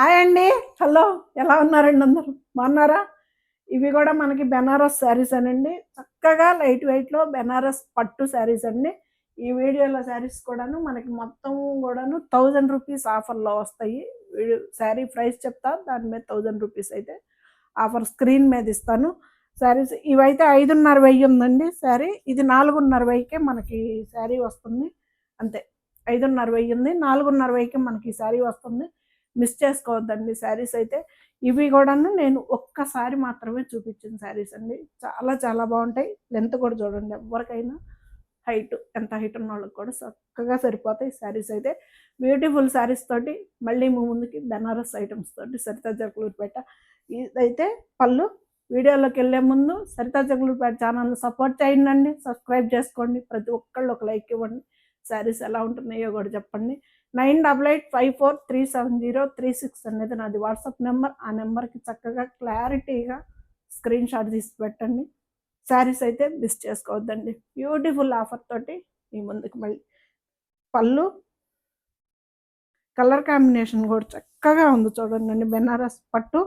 Hi అండి. Hello. ఎలా ఉన్నారండి అందరూ? బాగున్నారా? ఇవి గూడా మనకి బెనారస్ శారీస్ అనండి. చక్కగా లైట్ వెయిట్‌లో బెనారస్ పట్టు శారీస్ అండి. ఈ వీడియోలో శారీస్ కూడాను మనకి మొత్తం గూడాను రూ. 1000 ఆఫర్‌లో వస్తాయి. శారీ ప్రైస్ చెప్తా. దాని మీద రూ. 1000 అయితే ఆఫర్ స్క్రీన్ మీద ఇస్తాను. శారీస్ ఇవైతే 5,500 ఉందండి శారీ. ఇది 4,500కే మనకి శారీ వస్తుంది. అంతే. 5,500 ఉంది. 4,500కే మనకి ఈ శారీ వస్తుంది. మిస్ చేసుకోవద్దండి శారీస్ అయితే. ఇవి గూడాను నేను ఒక్కసారి మాత్రమే చూపించిన శారీస్ అండి. చాలా చాలా బావుంటాయి. లెంత్ కూడా చూడండి ఎవ్వరికైనా ఎంత హైట్ ఉన్నోళ్ళకి కూడా చక్కగా సరిపోతాయి శారీస్ అయితే. బ్యూటిఫుల్ శారీస్ తోటి మళ్ళీ మీ ముందుకి బెనారస్ ఐటెమ్స్ తోటి సరిత జగలూరిపేట. ఇదైతే పళ్ళు. వీడియోలోకెళ్ళే ముందు సరిత జగలూరిపేట ఛానల్‌ని సపోర్ట్ చేయండండి. సబ్స్క్రైబ్ చేసుకోండి. ప్రతి ఒక్కళ్ళు ఒక లైక్ ఇవ్వండి. శారీస్ ఎలా ఉంటున్నాయో కూడా చెప్పండి. 9885437036 అనేది నాది వాట్సాప్ నెంబర్. ఆ నెంబర్కి చక్కగా క్లారిటీగా స్క్రీన్ షాట్ తీసి పెట్టండి. శారీస్ అయితే మిస్ చేసుకోవద్దండి. బ్యూటిఫుల్ ఆఫర్ తోటి మీ ముందుకు మళ్ళీ. పళ్ళు కలర్ కాంబినేషన్ కూడా చక్కగా ఉంది చూడండి. బెనారస్ పట్టు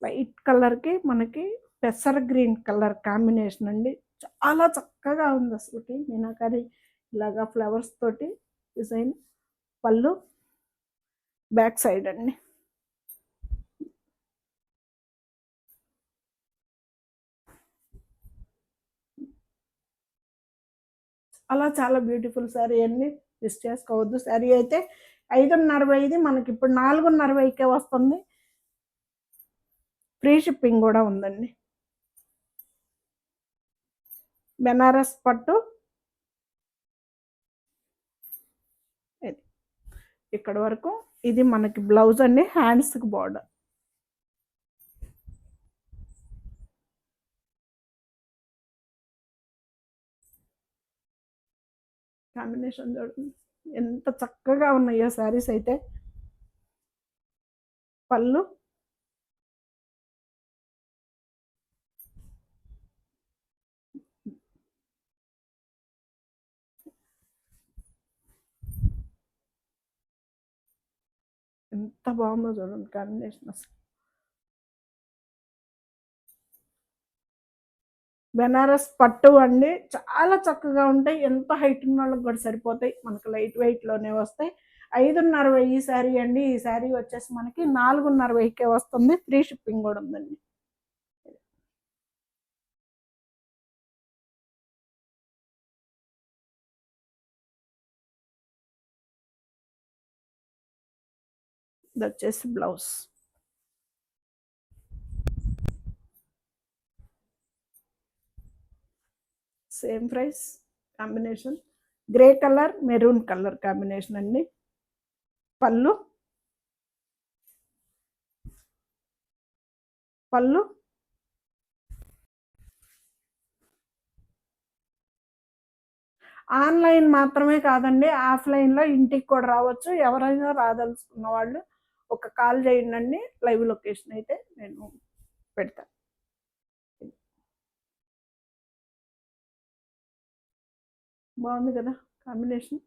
వైట్ కలర్కి మనకి పెసర్ గ్రీన్ కలర్ కాంబినేషన్ అండి. చాలా చక్కగా ఉంది అసలుకి. మీనాకరి ఇలాగా ఫ్లవర్స్ తోటి డిజైన్. పళ్ళు బ్యాక్ సైడ్ అండి. అలా చాలా బ్యూటిఫుల్ శారీ అండి. మిస్ చేసుకోవద్దు. శారీ అయితే 5,500 మనకి ఇప్పుడు 4,500కే వస్తుంది. ఫ్రీ షిప్పింగ్ కూడా ఉందండి. బెనారస్ పట్టు ఇక్కడ వరకు. ఇది మనకి బ్లౌజ్ అండి. హ్యాండ్స్కి బార్డర్. కాంబినేషన్ చూడండి ఎంత చక్కగా ఉన్నాయో శారీస్ అయితే. పళ్ళు ఎంత బాగుందో చూడండి కాంబినేషన్ అసలు. బెనారస్ పట్టు అండి. చాలా చక్కగా ఉంటాయి. ఎంత హైట్ ఉన్న వాళ్ళకి కూడా సరిపోతాయి. మనకు లైట్ వెయిట్‌లోనే వస్తాయి. 5,500 ఈ శారీ అండి. ఈ శారీ వచ్చేసి మనకి 4,500కే వస్తుంది. ఫ్రీ షిప్పింగ్ కూడా ఉందండి. ఇది వచ్చేసి blouse. Same price. Combination grey colour maroon colour combination అండి. పళ్ళు పళ్ళు ఆన్లైన్ మాత్రమే కాదండి, ఆఫ్లైన్లో ఇంటికి కూడా రావచ్చు. ఎవరైనా రాదలుచుకున్న వాళ్ళు ఒక కాల్ చేయండి. లైవ్ లొకేషన్ అయితే నేను పెడతాను. బాగుంది కదా combination.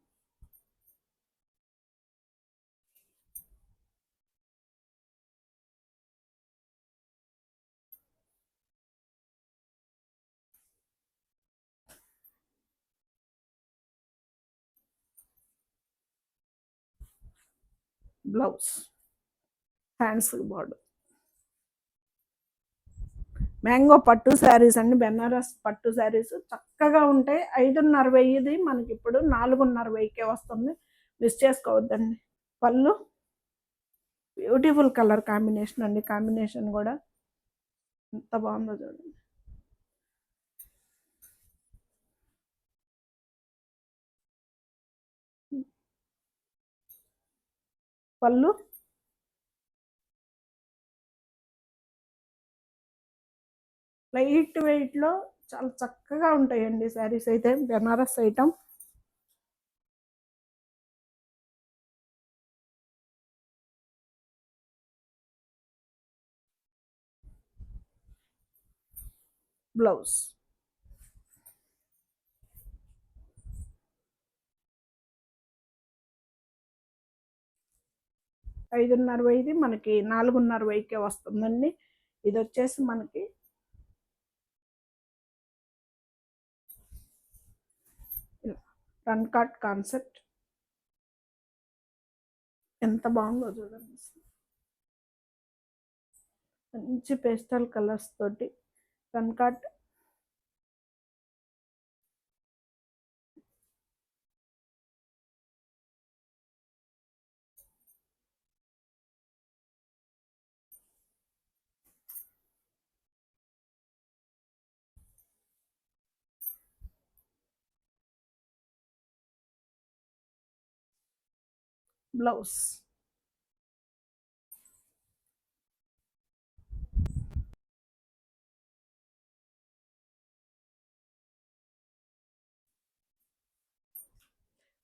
Blouse hands border. Mango పట్టు శారీస్ అండి. బెనారస్ పట్టు శారీస్ చక్కగా ఉంటాయి. 5,500 మనకి ఇప్పుడు 4,500కే వస్తుంది. మిస్ చేసుకోవద్దండి. పళ్ళు బ్యూటిఫుల్ కలర్ కాంబినేషన్ అండి. కాంబినేషన్ కూడా ఎంత బాగుందో చూడండి. పళ్ళు లైట్ వెయిట్లో చాలా చక్కగా ఉంటాయండి శారీస్ అయితే. బెనారస్ ఐటమ్. బ్లౌజ్ 5:30 మనకి 4:30కే వస్తుందండి. ఇది వచ్చేసి మనకి రన్ కట్ కాన్సెప్ట్. ఎంత బాగుందో చూడండి. మంచి పేస్టల్ కలర్స్ తోటి run cut. Blouse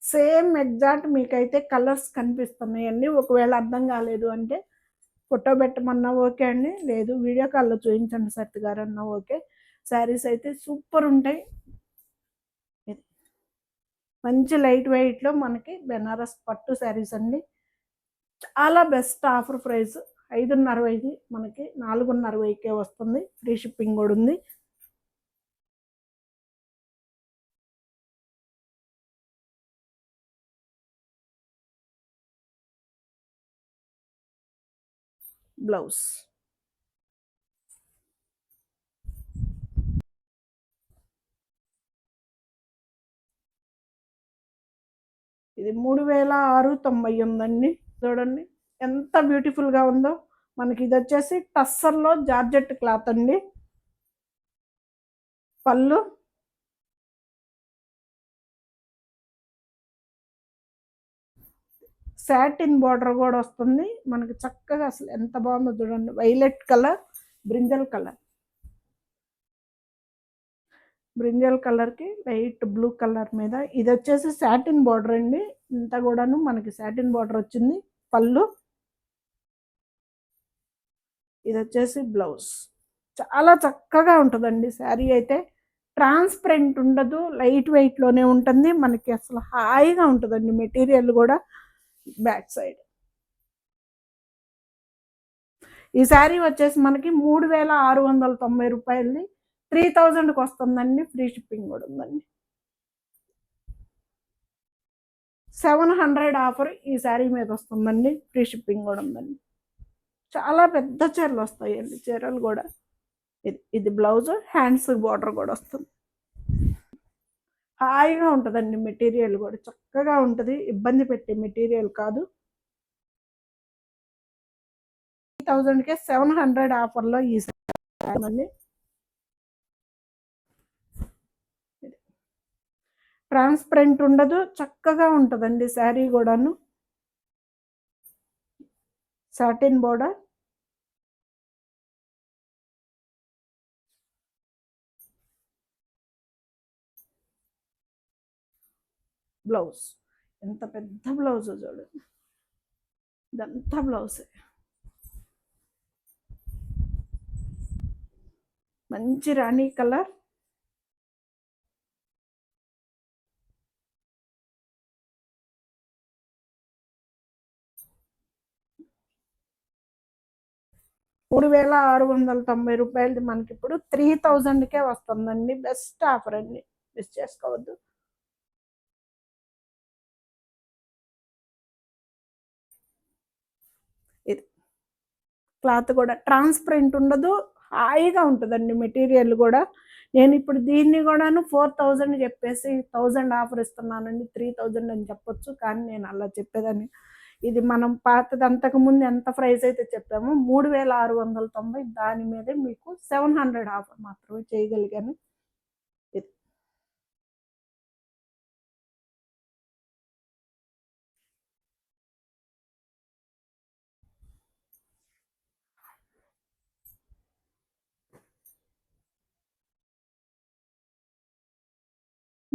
same exact మీకైతే కలర్స్ కనిపిస్తున్నాయండి. ఒకవేళ అర్థం కాలేదు అంటే ఫోటో పెట్టమన్నా ఓకే అండి, లేదు వీడియో కాల్లో చూపించండి సత్య గారు అన్నా ఓకే. శారీస్ అయితే సూపర్ ఉంటాయి. మంచి లైట్ వెయిట్లో మనకి బెనారస్ పట్టు శారీస్ అండి. చాలా బెస్ట్ ఆఫర్ ప్రైస్ 5:30 మనకి 4:30కే వస్తుంది. ఫ్రీ షిప్పింగ్ కూడా ఉంది. బ్లౌజ్ ఇది 3,690 ఉందండి. చూడండి ఎంత బ్యూటిఫుల్గా ఉందో. మనకి ఇది వచ్చేసి టస్సర్లో జార్జెట్ క్లాత్ అండి. పళ్ళు సాటిన్ బార్డర్ కూడా వస్తుంది మనకి చక్కగా. అసలు ఎంత బాగుందో చూడండి. Violet colour, brinjal colour, brinjal కలర్కి లైట్ బ్లూ కలర్ మీద ఇది వచ్చేసి సాటిన్ బార్డర్ అండి. ఇంత కూడాను మనకి సాటిన్ బార్డర్ వచ్చింది. పళ్ళు, ఇది వచ్చేసి బ్లౌజ్. చాలా చక్కగా ఉంటుందండి శారీ అయితే. ట్రాన్స్పరెంట్ ఉండదు, లైట్ వెయిట్లోనే ఉంటుంది మనకి. అసలు హాయిగా ఉంటుందండి మెటీరియల్ కూడా. బ్యాక్ సైడ్ ఈ శారీ వచ్చేసి మనకి 3,690 రూపాయలది 3,000కి వస్తుందండి. ఫ్రీ షిప్పింగ్ కూడా ఉందండి. 700 ఆఫర్ ఈ శారీ మీద వస్తుందండి. ఫ్రీ షిప్పింగ్ కూడా ఉందండి. చాలా పెద్ద చీరలు వస్తాయండి. చీరలు కూడా ఇది బ్లౌజ్, హ్యాండ్స్ బార్డర్ కూడా వస్తుంది. హాయిగా ఉంటుందండి మెటీరియల్ కూడా. చక్కగా ఉంటుంది, ఇబ్బంది పెట్టే మెటీరియల్ కాదు. 3,000కే 700 ఆఫర్లో ఈ శారీ. ట్రాన్స్పరెంట్ ఉండదు, చక్కగా ఉంటుందండి శారీ కూడాను. Satin border, blouse. ఎంత పెద్ద బ్లౌజ్ చూడండి. ఇదంతా బ్లౌజే. మంచి రాణి కలర్, రూ. 3,690 మనకి ఇప్పుడు 3,000కే వస్తుందండి. బెస్ట్ ఆఫర్ అండి, మిస్ చేసుకోవద్దు. ఇది క్లాత్ కూడా ట్రాన్స్పరెంట్ ఉండదు, హాయిగా ఉంటుందండి మెటీరియల్ కూడా. నేను ఇప్పుడు దీన్ని కూడాను 4,000 చెప్పేసి 1,000 ఆఫర్ ఇస్తున్నానండి. 3,000 అని చెప్పొచ్చు, కానీ నేను అలా చెప్పేదాన్ని. ఇది మనం పాతది అంతకుముందు ఎంత ప్రైస్ అయితే చెప్పామో 3,690, దాని మీదే మీకు 700 ఆఫర్ మాత్రమే చేయగలిగాను. ఇది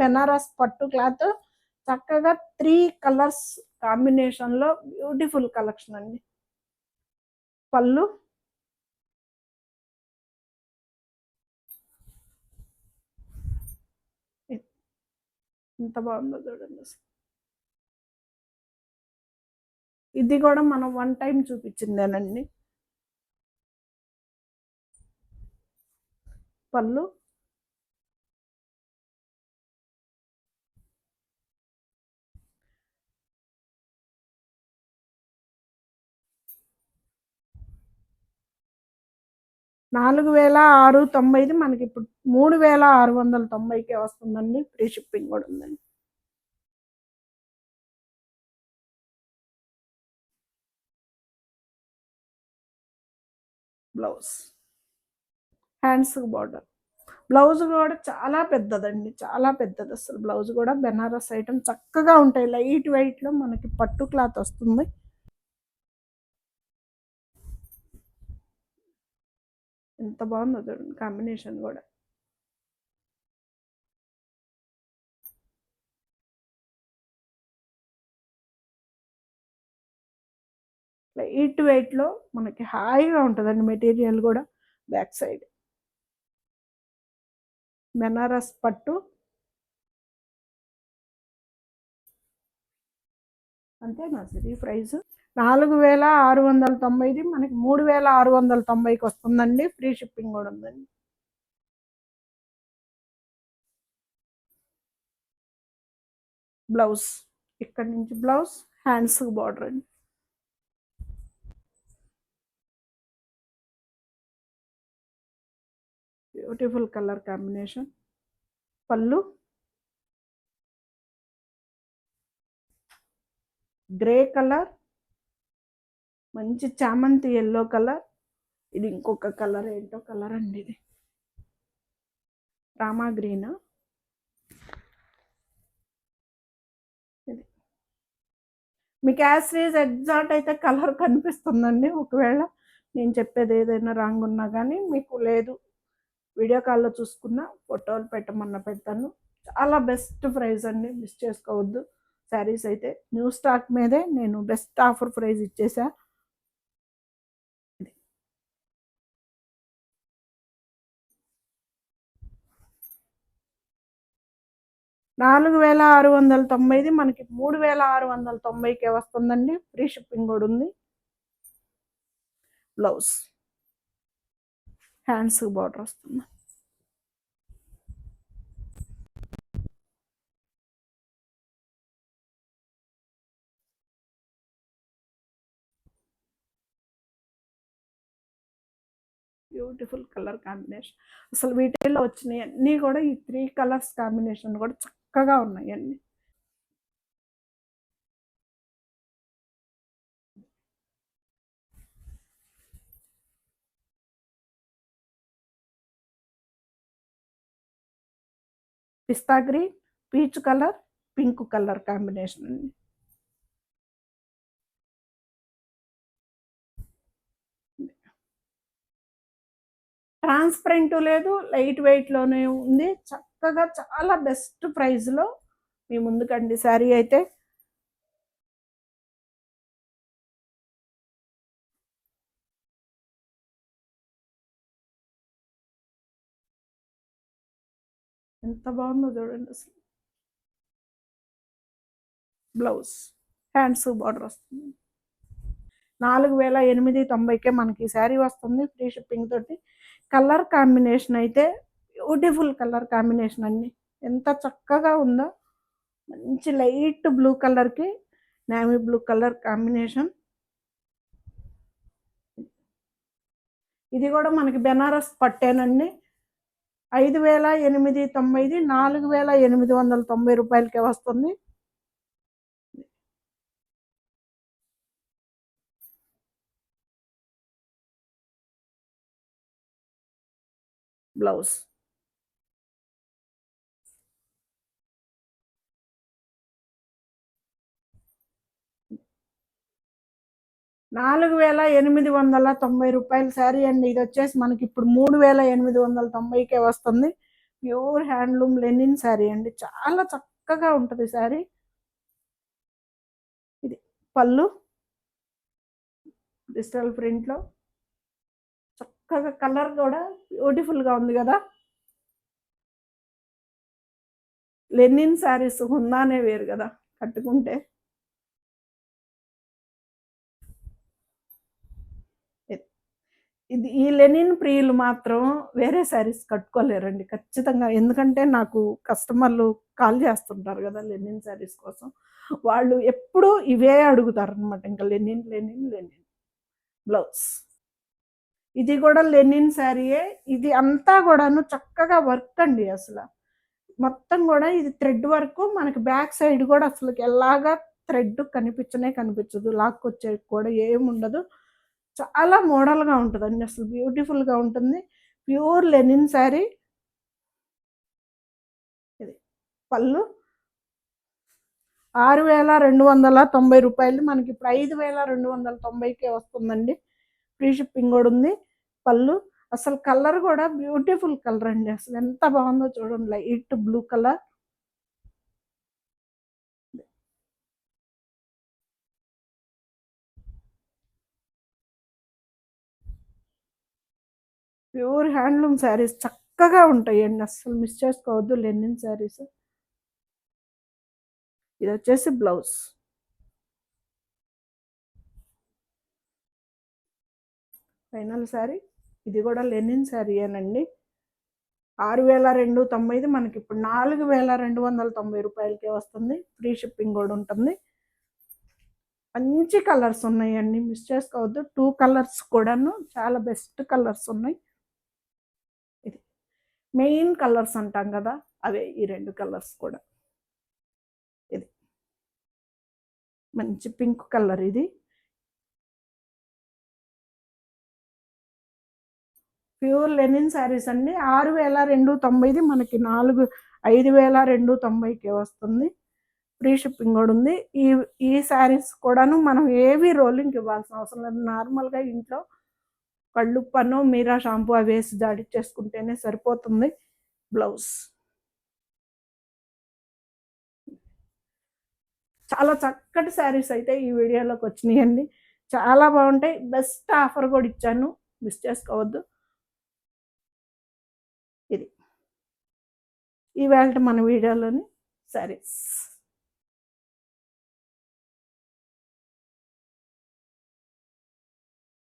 బెనారస్ పట్టు క్లాత్, చక్కగా 3 కలర్స్ కాంబినేషన్లో బ్యూటిఫుల్ కలెక్షన్ అండి. పళ్ళు, ఎంత బాగుందో చూడండి. ఇది కూడా మనం వన్ టైం చూపించిందేనండి. పళ్ళు, 4690 మనకి ఇప్పుడు 3690కే వస్తుందండి. ఫ్రీ షిప్పింగ్ కూడా ఉందండి. Blouse, hands border. బ్లౌజ్ కూడా చాలా పెద్దదండి, చాలా పెద్దది. అసలు బ్లౌజ్ కూడా బెనారస్ ఐటమ్ చక్కగా ఉంటాయి. లైట్ వెయిట్లో మనకి పట్టు క్లాత్ వస్తుంది. ఎంత బాగుందో చూడండి కాంబినేషన్ కూడా. లైట్ వెయిట్లో మనకి హాయిగా ఉంటుందండి మెటీరియల్ కూడా. బ్యాక్ సైడ్ బెనారస్ పట్టు. అంతేనా సార్ ఈ ప్రైస్? 4690 మనకి 3690కి వస్తుందండి. ఫ్రీ షిప్పింగ్ కూడా ఉందండి. బ్లౌజ్, ఇక్కడ నుంచి బ్లౌజ్, హ్యాండ్స్ బార్డర్ అండి. Beautiful colour combination. పళ్ళు, గ్రే కలర్, మంచి చామంతి ఎల్లో కలర్. ఇది ఇంకొక కలర్, ఏంటో కలర్ అండి ఇది, రామా గ్రీన్. ఇది మీకు యాస్రీజ్ ఎగ్జాక్ట్ అయితే కలర్ కనిపిస్తుందండి. ఒకవేళ నేను చెప్పేది ఏదైనా రాంగ్ ఉన్నా కానీ మీకు లేదు, వీడియో కాల్లో చూసుకున్న ఫోటోలు పెట్టమన్నా పెడతాను. చాలా బెస్ట్ ప్రైస్ అండి, మిస్ చేసుకోవద్దు. శారీస్ అయితే న్యూ స్టాక్ మీదే నేను బెస్ట్ ఆఫర్ ప్రైస్ ఇచ్చేసా. 4690 మనకి 3690కే వస్తుందండి. ఫ్రీ షిప్పింగ్ కూడా ఉంది. బ్లౌజ్, హ్యాండ్స్ బార్డర్ వస్తుంది. Beautiful colour combination. అసలు వీటిల్లో వచ్చినాయి అన్నీ కూడా ఈ 3 కలర్స్ కాంబినేషన్ కూడా చక్కగా ఉన్నాయి అన్ని. పిస్తా green, peach colour, pink colour combination అండి. ట్రాన్స్పరెంట్ లేదు, లైట్ వెయిట్లోనే ఉంది. చక్కగా చాలా బెస్ట్ ప్రైస్లో మీ ముందుకండి శారీ అయితే. ఎంత బాగుందో చూడండి అసలు. బ్లౌజ్, హ్యాండ్స్ బార్డర్ వస్తుంది. 4890కే మనకి ఈ శారీ వస్తుంది ఫ్రీ షిప్పింగ్ తోటి. కలర్ కాంబినేషన్ అయితే బ్యూటిఫుల్ కలర్ కాంబినేషన్ అండి. ఎంత చక్కగా ఉందో. మంచి లైట్ బ్లూ కలర్కి నేవీ బ్లూ కలర్ కాంబినేషన్. ఇది కూడా మనకి బెనారస్ పట్టేనండి. 5890, 4890 రూపాయలకే వస్తుంది. బ్లౌజ్, 4890 రూపాయల శారీ అండి. ఇది వచ్చేసి మనకి ఇప్పుడు 3890కే వస్తుంది. ప్యూర్ హ్యాండ్లూమ్ లెనిన్ శారీ అండి. చాలా చక్కగా ఉంటుంది శారీ. ఇది పళ్ళు, డిజిటల్ ప్రింట్లో చక్కగా కలర్ కూడా బ్యూటిఫుల్గా ఉంది కదా. లెనిన్ శారీస్ హుందానే వేరు కదా కట్టుకుంటే. ఈ లెనిన్ ప్రియులు మాత్రం వేరే శారీస్ కట్టుకోలేరండి ఖచ్చితంగా. ఎందుకంటే నాకు కస్టమర్లు కాల్ చేస్తుంటారు కదా లెనిన్ శారీస్ కోసం. వాళ్ళు ఎప్పుడూ ఇవే అడుగుతారనమాట. ఇంకా లెనిన్, లెనిన్, లెనిన్ బ్లౌజ్. ఇది కూడా లెనిన్ శారీయే. ఇది అంతా కూడాను చక్కగా వర్క్ అండి అసల. మొత్తం కూడా ఇది థ్రెడ్ వర్క్. మనకి బ్యాక్ సైడ్ కూడా అసలుకి ఎలాగా థ్రెడ్ కనిపించనే కనిపించదు. లాక్కొచ్చేది కూడా ఏముండదు. చాలా మోడల్‌గా ఉంటదండి. అసలు బ్యూటిఫుల్‌గా ఉంటుంది. Pure linen sari. ఇది పళ్ళు. రూ. 6,290 మనకిప్పుడు 5,290కే వస్తుందండి. ఫ్రీ షిప్పింగ్ గూడా ఉంది. పళ్ళు. అసలు కలర్ గూడా బ్యూటిఫుల్ కలర్ అండి. అసలు ఎంత బాగుందో చూడండి. Light blue colour. Pure handloom saris చక్కగా ఉంటాయండి. అస్సలు మిస్ చేసుకోవద్దు లెనిన్ శారీస్. ఇదొచ్చేసి బ్లౌజ్. ఫైనల్ శారీ. ఇది కూడా లెనిన్ శారీయేనండి. 6,290 మనకిప్పుడు 4,290 వస్తుంది. ఫ్రీ షిప్పింగ్ కూడా ఉంటుంది. మంచి కలర్స్ ఉన్నాయండి. మిస్ చేసుకోవద్దు. 2 కలర్స్ కూడాను చాలా బెస్ట్ కలర్స్ ఉన్నాయి. ఇది మెయిన్ కలర్స్ అంటాం కదా, అవే ఈ 2 కలర్స్ కూడా. ఇది మంచి పింక్ కలర్. ఇది ప్యూర్ లెనిన్ శారీస్ అండి. 6,290 మనకి 5,290కే వస్తుంది. ఫ్రీ షిప్పింగ్ కూడా ఉంది. ఈ శారీస్ కూడాను మనం ఏవి రోలింగ్ ఇవ్వాల్సిన అవసరం లేదు. నార్మల్‌గా ఇంట్లో కళ్ళుప్పనో, మీరా షాంపూ అవి వేసి జాడిచ్చేసుకుంటేనే సరిపోతుంది. బ్లౌజ్. చాలా చక్కటి శారీస్ అయితే ఈ వీడియోలోకి వచ్చినాయండి. చాలా బాగుంటాయి. బెస్ట్ ఆఫర్ కూడా ఇచ్చాను. మిస్ చేసుకోవద్దు. ఇది ఇవాల్టి మన వీడియోలోని శారీస్.